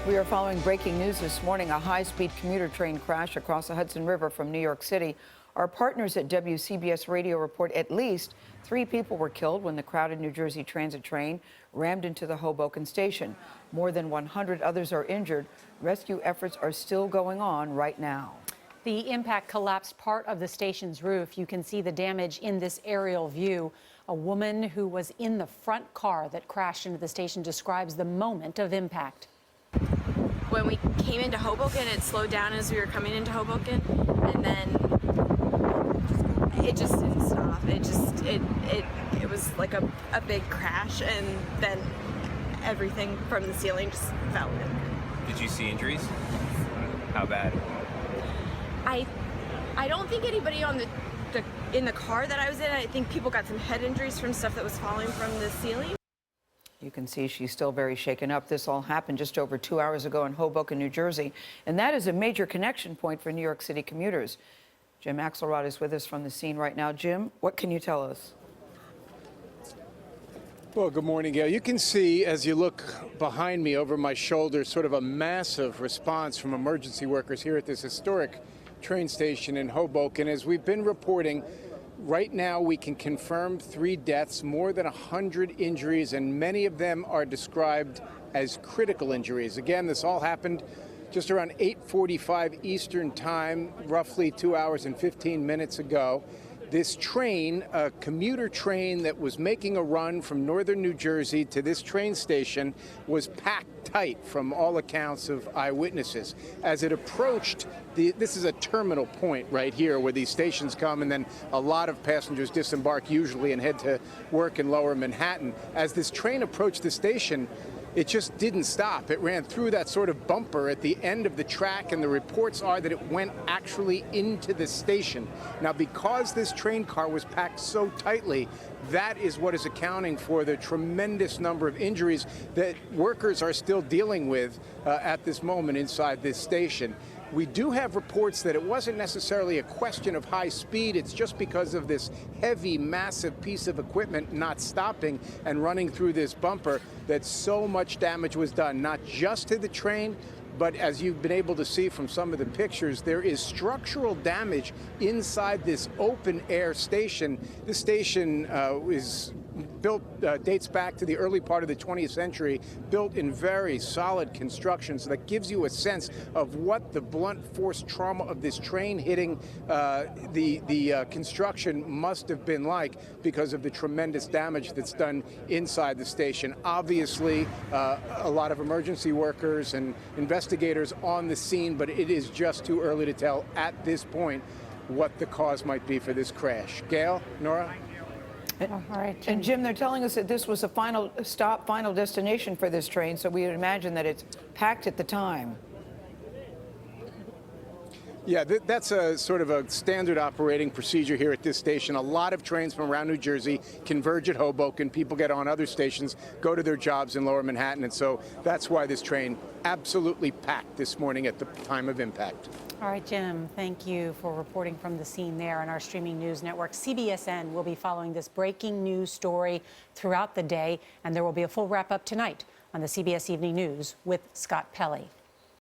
We are following breaking news this morning. A high-speed commuter train crash across the Hudson River from New York City. Our partners at WCBS Radio report at least 3 people were killed when the crowded New Jersey transit train rammed into the Hoboken station. More than 100 others are injured. Rescue efforts are still going on right now. The impact collapsed part of the station's roof. You can see the damage in this aerial view. A woman who was in the front car that crashed into the station describes the moment of impact. When we came into Hoboken, it slowed down as we were coming into Hoboken, and then it just didn't stop. It was like a big crash, and then everything from the ceiling just fell in. Did you see injuries? How bad? I don't think anybody on in the car that I was in. I think people got some head injuries from stuff that was falling from the ceiling. You can see she's still very shaken up. This all happened just over 2 hours ago in Hoboken, New Jersey, and that is a major connection point for New York City commuters. Jim Axelrod is with us from the scene right now. Jim, what can you tell us? Well, good morning, Gail. You can see, as you look behind me over my shoulder, sort of a massive response from emergency workers here at this historic train station in Hoboken. As we've been reporting, right now we can confirm 3 deaths, more than 100 injuries, and many of them are described as critical injuries. Again, this all happened just around 8:45 Eastern Time, roughly 2 hours and 15 minutes ago. This train, a commuter train that was making a run from northern New Jersey to this train station, was packed tight from all accounts of eyewitnesses. As it approached, this is a terminal point right here where these stations come, and then a lot of passengers disembark usually and head to work in lower Manhattan. As this train approached the station, it just didn't stop. It ran through that sort of bumper at the end of the track, and the reports are that it went actually into the station. Now, because this train car was packed so tightly, that is what is accounting for the tremendous number of injuries that workers are still dealing with at this moment inside this station. We do have reports that it wasn't necessarily a question of high speed. It's just because of this heavy, massive piece of equipment not stopping and running through this bumper that so much damage was done, not just to the train, but as you've been able to see from some of the pictures, there is structural damage inside this open air station. This station is built, dates back to the early part of the 20th century, built in very solid construction. So that gives you a sense of what the blunt force trauma of this train hitting the construction must have been like because of the tremendous damage that's done inside the station. Obviously, a lot of emergency workers and investigators on the scene, but it is just too early to tell at this point what the cause might be for this crash. Gail, Nora? All right, Jim. And Jim, they're telling us that this was a final stop, final destination for this train, so we would imagine that it's packed at the time. Yeah, that's a sort of a standard operating procedure here at this station. A lot of trains from around New Jersey converge at Hoboken. People get on other stations, go to their jobs in lower Manhattan, and so that's why this train absolutely packed this morning at the time of impact. All right, Jim, thank you for reporting from the scene there on our streaming news network. CBSN will be following this breaking news story throughout the day, and there will be a full wrap-up tonight on the CBS Evening News with Scott Pelley.